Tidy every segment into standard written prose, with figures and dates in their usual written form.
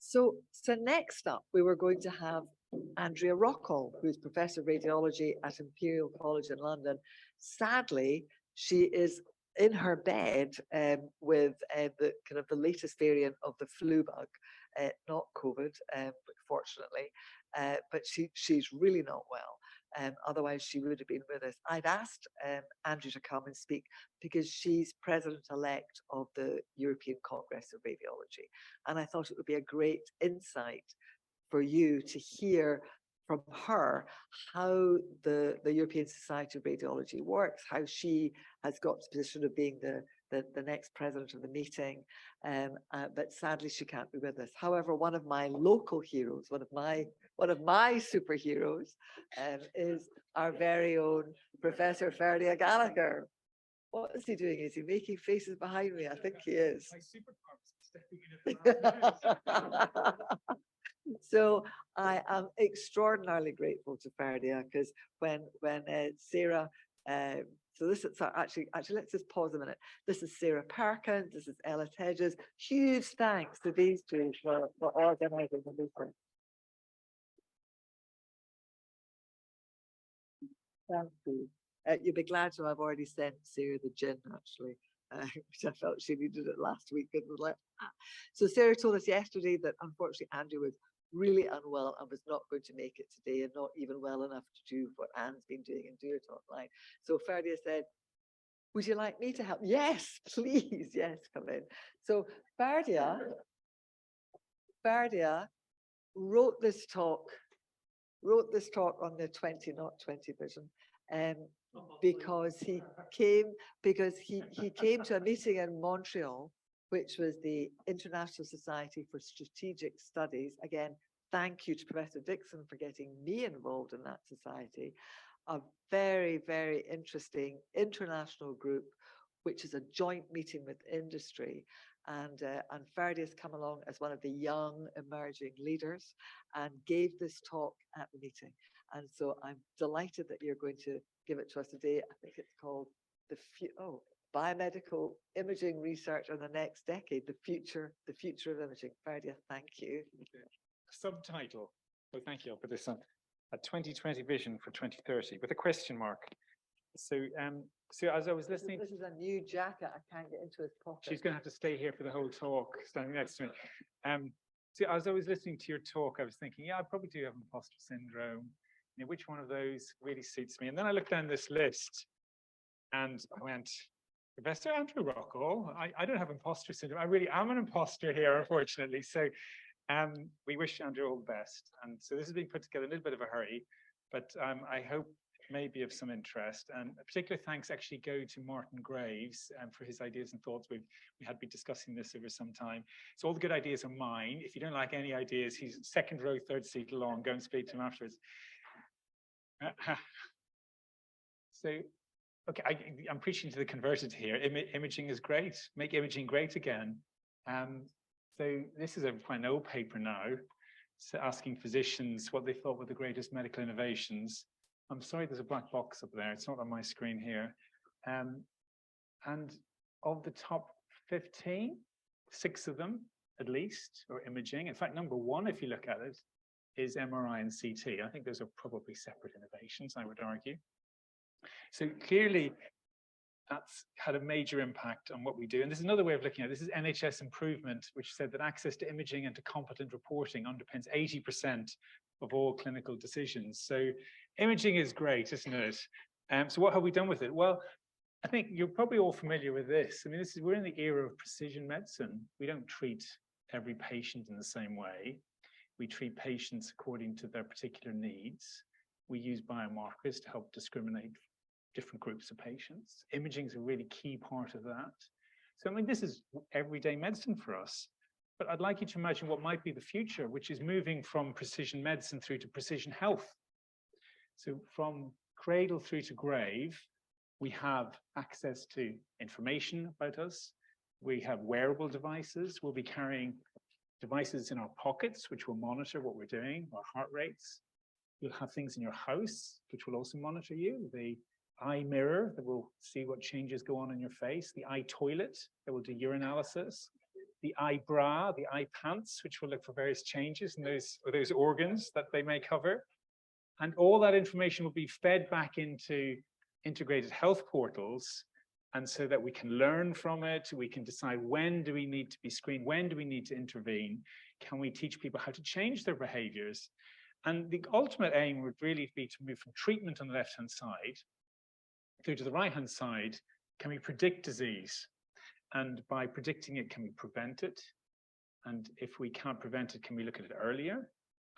So next up, we were going to have Andrea Rockall, who's Professor of Radiology at Imperial College in London. Sadly, she is in her bed with the kind of the latest variant of the flu bug, not COVID, fortunately, but she's really not well. Otherwise, she would have been with us. I'd asked Andrea to come and speak because she's president-elect of the European Congress of Radiology. And I thought it would be a great insight for you to hear from her how the European Society of Radiology works, how she has got to the position of being the next president of the meeting, but sadly she can't be with us. However, one of my local heroes, one of my superheroes, is our very own Professor Ferdia Gallagher. What is he doing? Is he making faces behind me? I think he is. My superpower is stepping in. So I am extraordinarily grateful to Ferdia because when Sarah, so this is actually let's just pause a minute. This is Sarah Perkins, this is Ella Tedges. Huge thanks to these two for organising the meeting. Thank you. You'll be glad to have already sent Sarah the gin, actually, which I felt she needed it last week. And was like, ah. So Sarah told us yesterday that unfortunately Andrew was really unwell and was not going to make it today and not even well enough to do what Anne's been doing and do it online. So Ferdia said, would you like me to help? Yes, please. Yes, come in. So Ferdia wrote this talk on the 20/20 vision because he came to a meeting in Montreal, which was the International Society for Strategic Studies. Again, thank you to Professor Dixon for getting me involved in that society. A very, very interesting international group, which is a joint meeting with industry. And Ferdia has come along as one of the young emerging leaders and gave this talk at the meeting. And so I'm delighted that you're going to give it to us today. I think it's called Biomedical Imaging Research in the Next Decade, the future of imaging. Ferdia, thank you. Subtitle. Oh, thank you. I'll put this on. A 2020 vision for 2030 with a question mark. So as I was listening, this is a new jacket. I can't get into his pocket. She's going to have to stay here for the whole talk, standing next to me. So as I was listening to your talk, I was thinking, yeah, I probably do have imposter syndrome. You know, which one of those really suits me? And then I looked down this list, and I went, Professor Andrew Rockall, I don't have imposter syndrome. I really am an imposter here, unfortunately. So we wish Andrew all the best. And so this is being put together in a little bit of a hurry, but I hope may be of some interest. And a particular thanks actually go to Martin Graves for his ideas and thoughts. We had been discussing this over some time. So all the good ideas are mine. If you don't like any ideas, he's second row, third seat along. Go and speak to him afterwards. So, okay, I'm preaching to the converted here. Imaging is great. Make imaging great again. So this is quite an old paper now, so asking physicians what they thought were the greatest medical innovations. I'm sorry, there's a black box up there. It's not on my screen here. And of the top 15, 6 of them, at least, are imaging. In fact, number 1, if you look at it, is MRI and CT. I think those are probably separate innovations, I would argue. So clearly, that's had a major impact on what we do. And this is another way of looking at it. This is NHS Improvement, which said that access to imaging and to competent reporting underpins 80% of all clinical decisions. So imaging is great, isn't it? So what have we done with it? Well, I think you're probably all familiar with this. I mean, we're in the era of precision medicine. We don't treat every patient in the same way. We treat patients according to their particular needs. We use biomarkers to help discriminate different groups of patients. Imaging is a really key part of that. So, I mean, this is everyday medicine for us. But I'd like you to imagine what might be the future, which is moving from precision medicine through to precision health. So from cradle through to grave, we have access to information about us. We have wearable devices. We'll be carrying devices in our pockets, which will monitor what we're doing, our heart rates. You'll have things in your house, which will also monitor you. The eye mirror that will see what changes go on in your face. The eye toilet that will do urinalysis. the eye bra, the eye pants, which will look for various changes in those organs that they may cover. And all that information will be fed back into integrated health portals. And so that we can learn from it, we can decide when do we need to be screened, when do we need to intervene, can we teach people how to change their behaviors? And the ultimate aim would really be to move from treatment on the left-hand side through to the right-hand side. Can we predict disease? And by predicting it, can we prevent it? And if we can't prevent it, can we look at it earlier?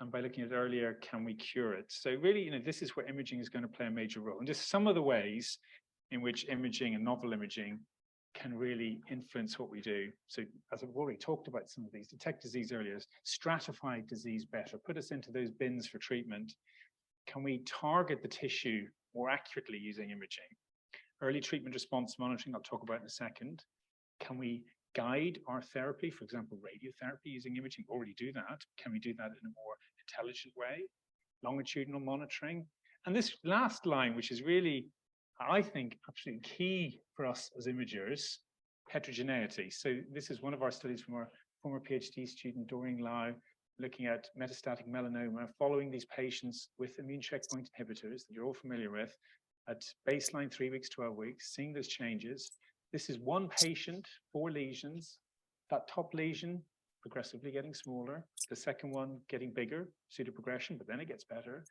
And by looking at it earlier, can we cure it? So really, this is where imaging is going to play a major role. And just some of the ways in which imaging and novel imaging can really influence what we do. So as I've already talked about some of these, detect disease earlier, stratify disease better, put us into those bins for treatment. Can we target the tissue more accurately using imaging? Early treatment response monitoring, I'll talk about in a second. Can we guide our therapy, for example, radiotherapy using imaging? We already do that. Can we do that in a more intelligent way? Longitudinal monitoring. And this last line, which is really, I think, absolutely key for us as imagers, heterogeneity. So this is one of our studies from our former PhD student, Doreen Lau, looking at metastatic melanoma, following these patients with immune checkpoint inhibitors that you're all familiar with at baseline 3 weeks, 12 weeks, seeing those changes. This is one patient, 4 lesions. That top lesion progressively getting smaller. The second one getting bigger, pseudoprogression, but then it gets better.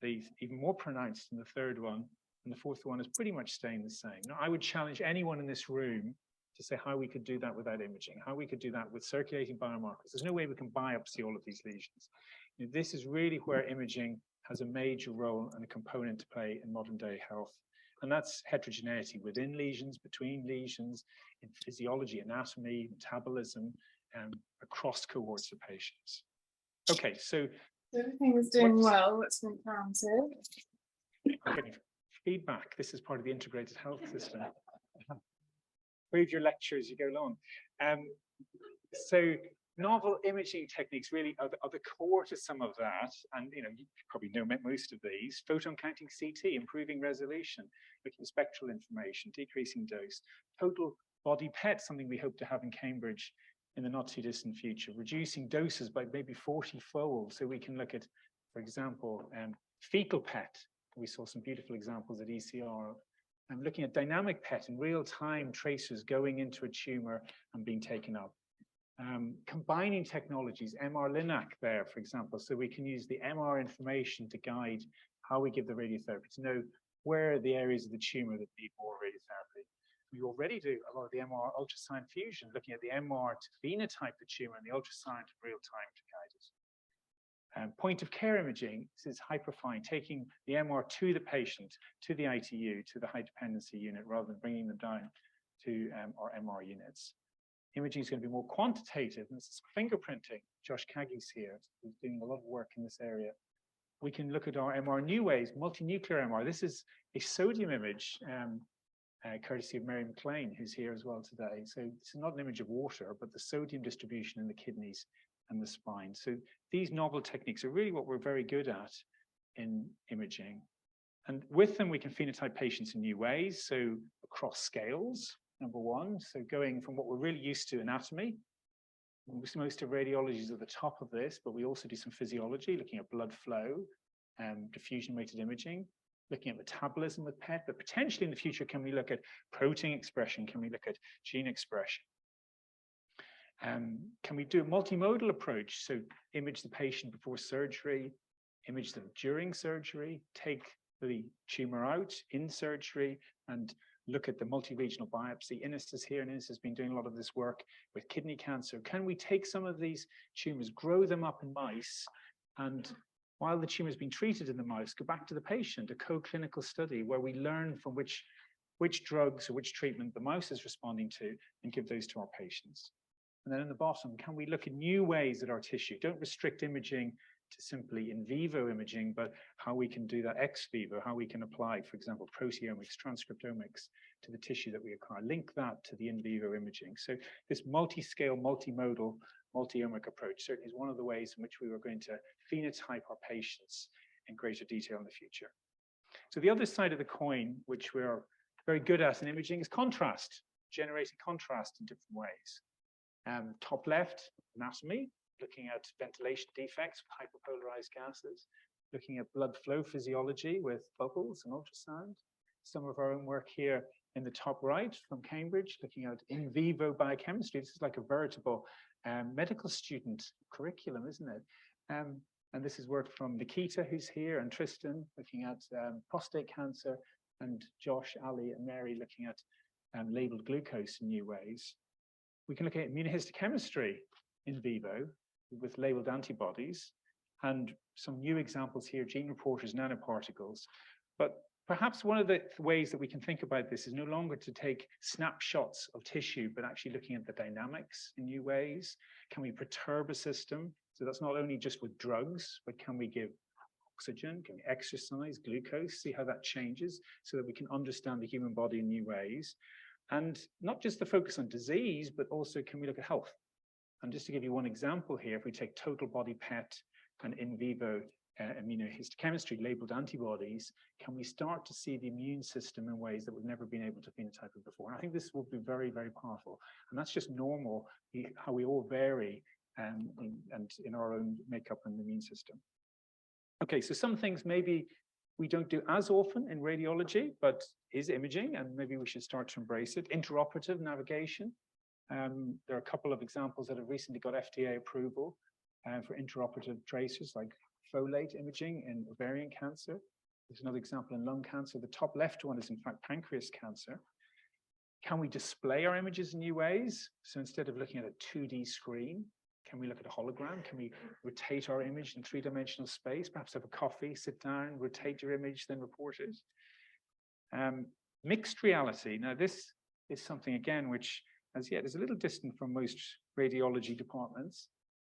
The even more pronounced in the third one. And the fourth one is pretty much staying the same. Now, I would challenge anyone in this room to say how we could do that without imaging, how we could do that with circulating biomarkers. There's no way we can biopsy all of these lesions. This is really where imaging has a major role and a component to play in modern day health. And that's heterogeneity within lesions, between lesions, in physiology, anatomy, metabolism, across cohorts of patients. Okay, so everything is doing well. What's been counted? I'm getting feedback. This is part of the integrated health system. Read your lecture as you go along. So novel imaging techniques really are the core to some of that. And you probably know most of these. Photon counting CT, improving resolution, looking at spectral information, decreasing dose. Total body PET, something we hope to have in Cambridge in the not too distant future, reducing doses by maybe 40-fold. So we can look at, for example, fecal PET. We saw some beautiful examples at ECR. I'm looking at dynamic PET in real-time tracers going into a tumor and being taken up. Combining technologies, MR Linac there, for example, so we can use the MR information to guide how we give the radiotherapy, to know where are the areas of the tumor that need more radiotherapy. We already do a lot of the MR ultrasound fusion, looking at the MR to phenotype the tumor and the ultrasound in real time to guide it. Point of care imaging, this is hyperfine, taking the MR to the patient, to the ITU, to the high dependency unit, rather than bringing them down to our MR units. Imaging is going to be more quantitative, and this is fingerprinting. Josh Kaggy's here, who's doing a lot of work in this area. We can look at our MR new ways, multinuclear MR. This is a sodium image, courtesy of Mary McLean, who's here as well today. So this is not an image of water, but the sodium distribution in the kidneys and the spine. So these novel techniques are really what we're very good at in imaging. And with them, we can phenotype patients in new ways. So across scales, number one. So going from what we're really used to, anatomy. Most of radiology is at the top of this, but we also do some physiology, looking at blood flow, diffusion-weighted imaging, looking at metabolism with PET, but potentially in the future, can we look at protein expression? Can we look at gene expression? Can we do a multimodal approach? So image the patient before surgery, image them during surgery, take the tumor out in surgery, and look at the multi-regional biopsy. Ines is here, and Ines has been doing a lot of this work with kidney cancer. Can we take some of these tumors, grow them up in mice, and while the tumor has been treated in the mouse, go back to the patient, a co-clinical study where we learn from which drugs or which treatment the mouse is responding to, and give those to our patients. And then in the bottom, can we look at new ways at our tissue? Don't restrict imaging to simply in vivo imaging, but how we can do that ex vivo, how we can apply, for example, proteomics, transcriptomics to the tissue that we acquire, link that to the in vivo imaging. So this multi-scale, multimodal, multi-omic approach certainly is one of the ways in which we were going to phenotype our patients in greater detail in the future. So the other side of the coin, which we're very good at in imaging, is contrast, generating contrast in different ways. Top left, anatomy, looking at ventilation defects with hyperpolarized gases, looking at blood flow physiology with bubbles and ultrasound. Some of our own work here in the top right from Cambridge, looking at in vivo biochemistry. This is like a veritable medical student curriculum, isn't it? And this is work from Nikita, who's here, and Tristan, looking at prostate cancer, and Josh, Ali, and Mary looking at labeled glucose in new ways. We can look at immunohistochemistry in vivo with labeled antibodies, and some new examples here, gene reporters, nanoparticles. But perhaps one of the ways that we can think about this is no longer to take snapshots of tissue, but actually looking at the dynamics in new ways. Can we perturb a system? So that's not only just with drugs, but can we give oxygen, can we exercise, glucose, see how that changes so that we can understand the human body in new ways? And not just the focus on disease, but also can we look at health? And just to give you one example here, if we take total body PET and in vivo immunohistochemistry labeled antibodies, can we start to see the immune system in ways that we've never been able to phenotype it before? And I think this will be very, very powerful. And that's just normal, how we all vary and in our own makeup and immune system. Okay, so some things maybe we don't do as often in radiology, but is imaging, and maybe we should start to embrace it. Interoperative navigation. There are a couple of examples that have recently got FDA approval for interoperative tracers like folate imaging in ovarian cancer. There's another example in lung cancer. The top left one is in fact pancreas cancer. Can we display our images in new ways? So instead of looking at a 2D screen, can we look at a hologram? Can we rotate our image in three-dimensional space? Perhaps have a coffee, sit down, rotate your image, then report it. Mixed reality. Now, this is something, again, which as yet is a little distant from most radiology departments,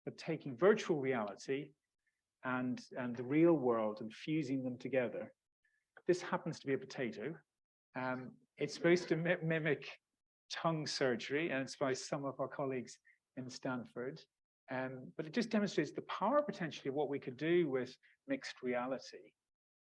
but taking virtual reality and the real world and fusing them together. This happens to be a potato. It's supposed to mimic tongue surgery, and it's by some of our colleagues in Stanford. But it just demonstrates the power potentially of what we could do with mixed reality.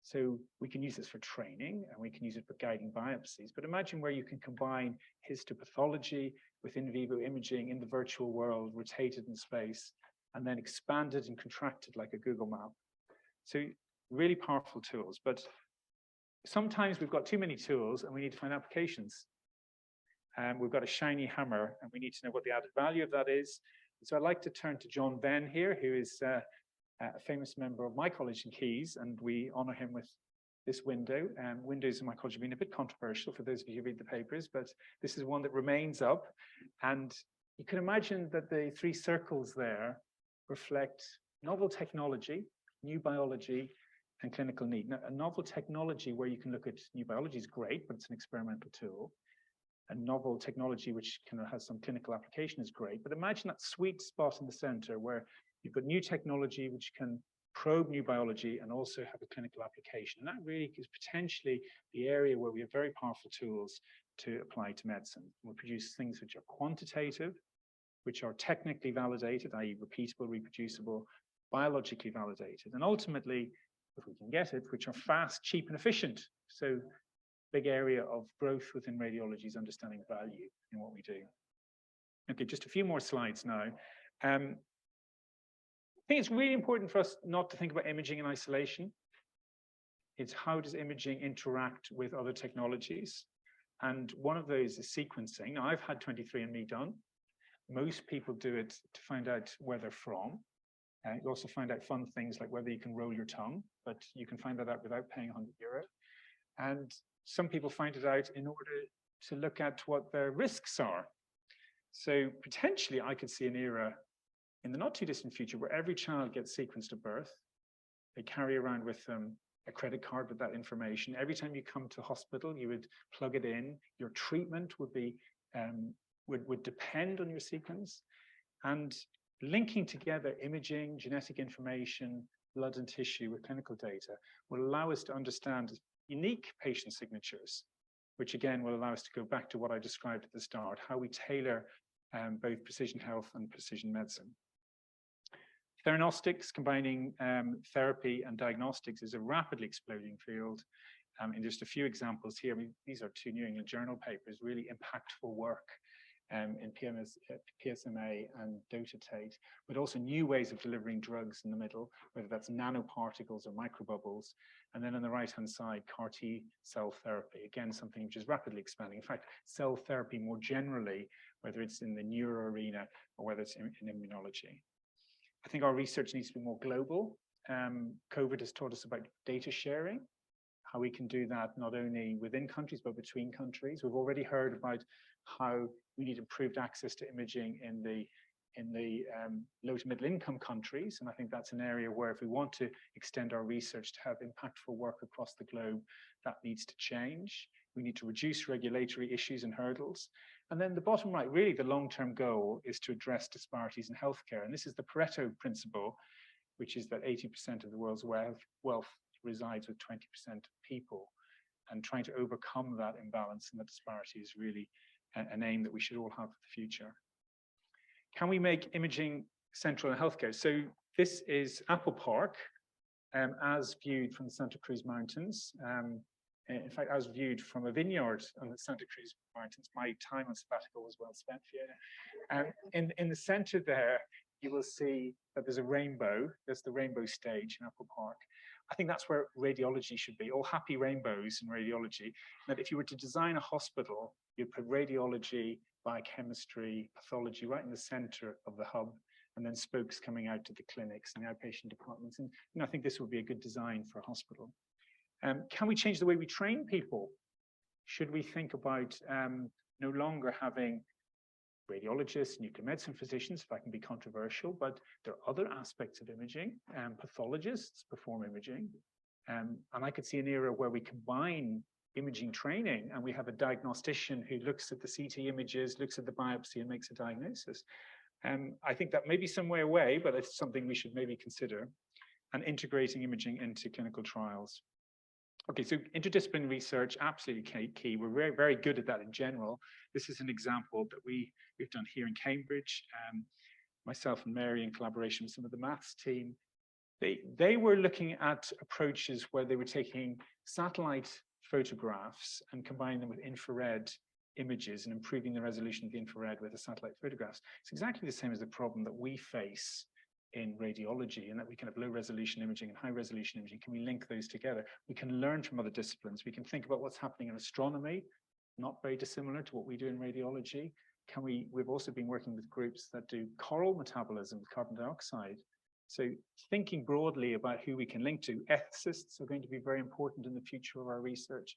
So we can use this for training, and we can use it for guiding biopsies. But imagine where you can combine histopathology with in vivo imaging in the virtual world, rotated in space, and then expanded and contracted like a Google map. So really powerful tools. But sometimes we've got too many tools and we need to find applications. We've got a shiny hammer and we need to know what the added value of that is. So I'd like to turn to John Venn here, who is a famous member of my college in Keys, and we honor him with this window. Windows in my college have been a bit controversial for those of you who read the papers, but this is one that remains up. And you can imagine that the three circles there reflect novel technology, new biology, and clinical need. Now, a novel technology where you can look at new biology is great, but it's an experimental tool. A novel technology which kind of has some clinical application is great, but imagine that sweet spot in the center where you've got new technology which can probe new biology and also have a clinical application. And that really is potentially the area where we have very powerful tools to apply to medicine. We'll produce things which are quantitative, which are technically validated, i.e. repeatable, reproducible, biologically validated, and ultimately, if we can get it, which are fast, cheap, and efficient. So big area of growth within radiology is understanding value in what we do. Okay, just a few more slides now. I think it's really important for us not to think about imaging in isolation. It's how does imaging interact with other technologies? And one of those is sequencing. Now, I've had 23andMe done. Most people do it to find out where they're from. You also find out fun things like whether you can roll your tongue, but you can find that out without paying €100. And some people find it out in order to look at what their risks are. So potentially I could see an era in the not too distant future where every child gets sequenced at birth. They carry around with them a credit card with that information. Every time you come to hospital, you would plug it in. Your treatment would be would depend on your sequence. And linking together imaging, genetic information, blood and tissue with clinical data will allow us to understand unique patient signatures, which again will allow us to go back to what I described at the start, how we tailor both precision health and precision medicine. Theranostics, combining therapy and diagnostics, is a rapidly exploding field. And just a few examples here. I mean, these are two New England Journal papers, really impactful work in PSMA and dotatate, but also new ways of delivering drugs in the middle, whether that's nanoparticles or microbubbles. And then on the right-hand side, CAR T cell therapy, again, something which is rapidly expanding. In fact, cell therapy more generally, whether it's in the neuro arena or whether it's in immunology. I think our research needs to be more global. COVID has taught us about data sharing, how we can do that not only within countries, but between countries. We've already heard about how we need improved access to imaging in the low to middle income countries. And I think that's an area where if we want to extend our research to have impactful work across the globe, that needs to change. We need to reduce regulatory issues and hurdles. And then the bottom right, really the long-term goal is to address disparities in healthcare. And this is the Pareto principle, which is that 80% of the world's wealth resides with 20% of people. And trying to overcome that imbalance and the disparity is really an aim that we should all have for the future. Can we make imaging central in healthcare? So this is Apple Park, as viewed from the Santa Cruz Mountains. In fact, as viewed from a vineyard on the Santa Cruz Mountains. My time on sabbatical was well spent, Fiona. In the center there, you will see that there's a rainbow. There's the rainbow stage in Apple Park. I think that's where radiology should be, all happy rainbows in radiology. That if you were to design a hospital, you'd put radiology, biochemistry, pathology right in the center of the hub, and then spokes coming out to the clinics and the outpatient departments. And I think this would be a good design for a hospital. Can we change the way we train people? Should we think about no longer having radiologists, nuclear medicine physicians, if I can be controversial, but there are other aspects of imaging. Pathologists perform imaging. And I could see an era where we combine imaging training and we have a diagnostician who looks at the CT images, looks at the biopsy and makes a diagnosis. I think that may be some way away, but it's something we should maybe consider. And integrating imaging into clinical trials. Okay, so interdisciplinary research, absolutely key. We're very, very good at that in general. This is an example that we've done here in Cambridge. Myself and Mary, in collaboration with some of the maths team, they were looking at approaches where they were taking satellite photographs and combining them with infrared images and improving the resolution of the infrared with the satellite photographs. It's exactly the same as the problem that we face in radiology, and that we can have low resolution imaging and high resolution imaging. Can we link those together? We can learn from other disciplines. We can think about what's happening in astronomy, not very dissimilar to what we do in radiology. We've also been working with groups that do coral metabolism with carbon dioxide. So thinking broadly about who we can link to. Ethicists are going to be very important in the future of our research.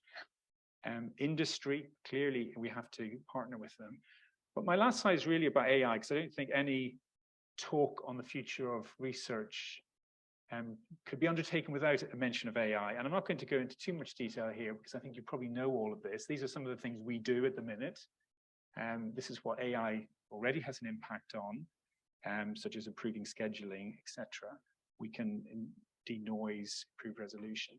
Industry, clearly we have to partner with them. But my last slide is really about AI, because I don't think any talk on the future of research could be undertaken without a mention of AI. And I'm not going to go into too much detail here because I think you probably know all of this. These are some of the things we do at the minute. This is what AI already has an impact on, such as improving scheduling, etc. We can denoise, improve resolution.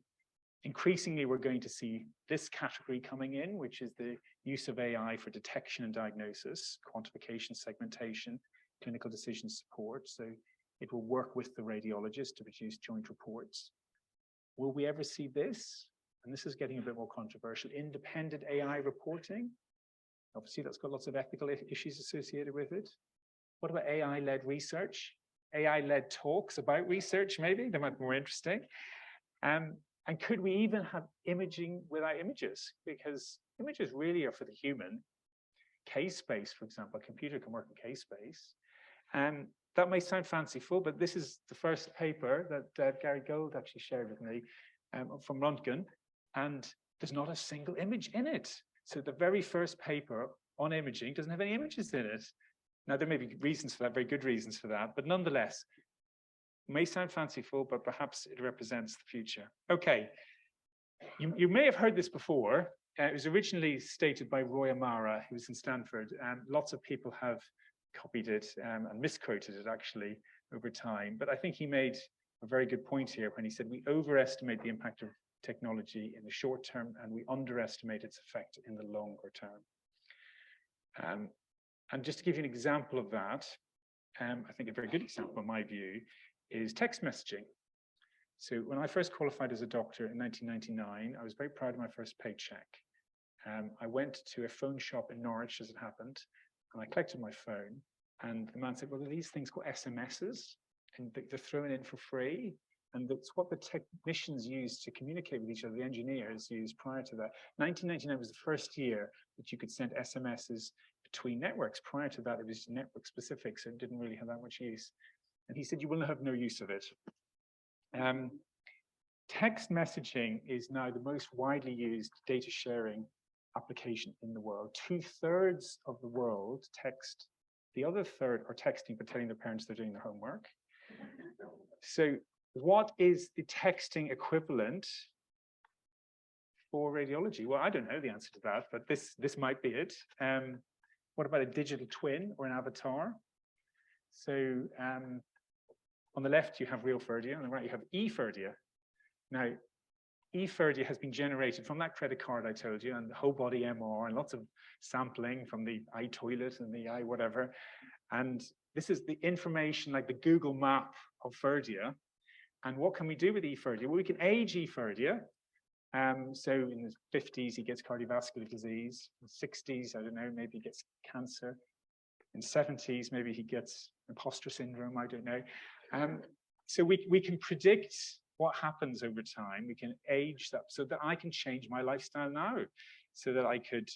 Increasingly, we're going to see this category coming in, which is the use of AI for detection and diagnosis, quantification, segmentation, clinical decision support. So it will work with the radiologist to produce joint reports. Will we ever see this? And this is getting a bit more controversial. Independent AI reporting. Obviously, that's got lots of ethical issues associated with it. What about AI-led research? AI-led talks about research, maybe? That might be more interesting. And could we even have imaging without images? Because images really are for the human. K-space, for example, a computer can work in K-space. That may sound fanciful, but this is the first paper that Gary Gold actually shared with me from Röntgen, and there's not a single image in it. So the very first paper on imaging doesn't have any images in it. Now, there may be reasons for that, very good reasons for that, but nonetheless, it may sound fanciful, but perhaps it represents the future. Okay, you may have heard this before. It was originally stated by Roy Amara, who was in Stanford, and lots of people have copied it and misquoted it actually over time. But I think he made a very good point here when he said we overestimate the impact of technology in the short term and we underestimate its effect in the longer term. And just to give you an example of that, I think a very good example in my view is text messaging. So when I first qualified as a doctor in 1999, I was very proud of my first paycheck. I went to a phone shop in Norwich, as it happened. And I collected my phone, and the man said, well, are these things called SMSs? And they're thrown in for free. And that's what the technicians used to communicate with each other, the engineers used prior to that. 1999 was the first year that you could send SMSs between networks. Prior to that, it was network specific, so it didn't really have that much use. And he said, you will have no use of it. Text messaging is now the most widely used data sharing application in the world. 2/3 of the world text. The other third are texting but telling their parents they're doing their homework. So what is the texting equivalent for radiology? Well, I don't know the answer to that, but this might be it. What about a digital twin or an avatar? So on the left, you have real Ferdia, on the right, you have e-Ferdia. Now, e-Ferdia has been generated from that credit card I told you, and the whole body MR, and lots of sampling from the eye toilet and the eye whatever. And this is the information like the Google map of Ferdia. And what can we do with e-Ferdia? Well, we can age e-Ferdia. So in his 50s, he gets cardiovascular disease. In 60s, I don't know, maybe he gets cancer. In 70s, maybe he gets imposter syndrome, I don't know. So we can predict what happens over time. We can age that so that I can change my lifestyle now, so that I could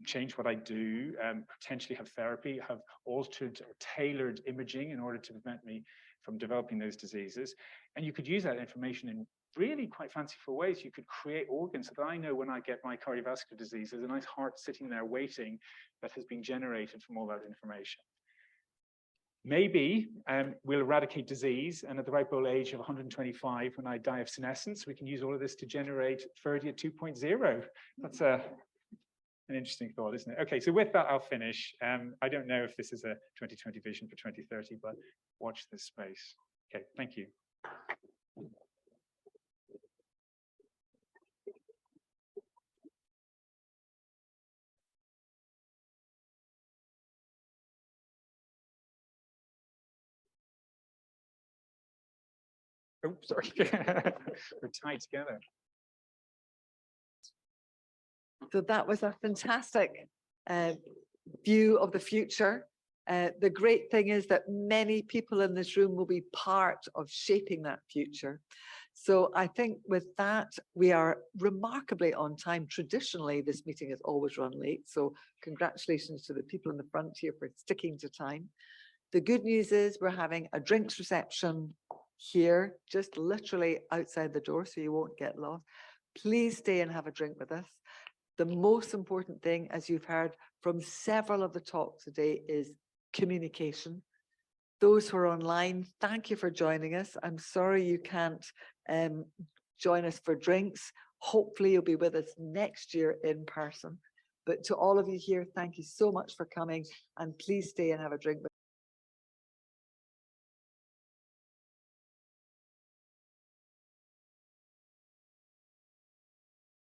change what I do, potentially have therapy, have altered or tailored imaging in order to prevent me from developing those diseases. And you could use that information in really quite fanciful ways. You could create organs so that I know when I get my cardiovascular disease, there's a nice heart sitting there waiting that has been generated from all that information. Maybe we'll eradicate disease, and at the ripe old age of 125, when I die of senescence, we can use all of this to generate Ferdia 2.0. That's an interesting thought, isn't it? Okay, so with that, I'll finish. I don't know if this is a 2020 vision for 2030, but watch this space. Okay, thank you. Oh, sorry. We're tied together. So that was a fantastic view of the future. The great thing is that many people in this room will be part of shaping that future. So I think with that, we are remarkably on time. Traditionally, this meeting has always run late. So congratulations to the people in the front here for sticking to time. The good news is we're having a drinks reception here, just literally outside the door, so you won't get lost. Please stay and have a drink with us. The most important thing, as you've heard from several of the talks today, is communication. Those who are online, thank you for joining us. I'm sorry you can't join us for drinks. Hopefully you'll be with us next year in person. But to all of you here, thank you so much for coming, and please stay and have a drink with us.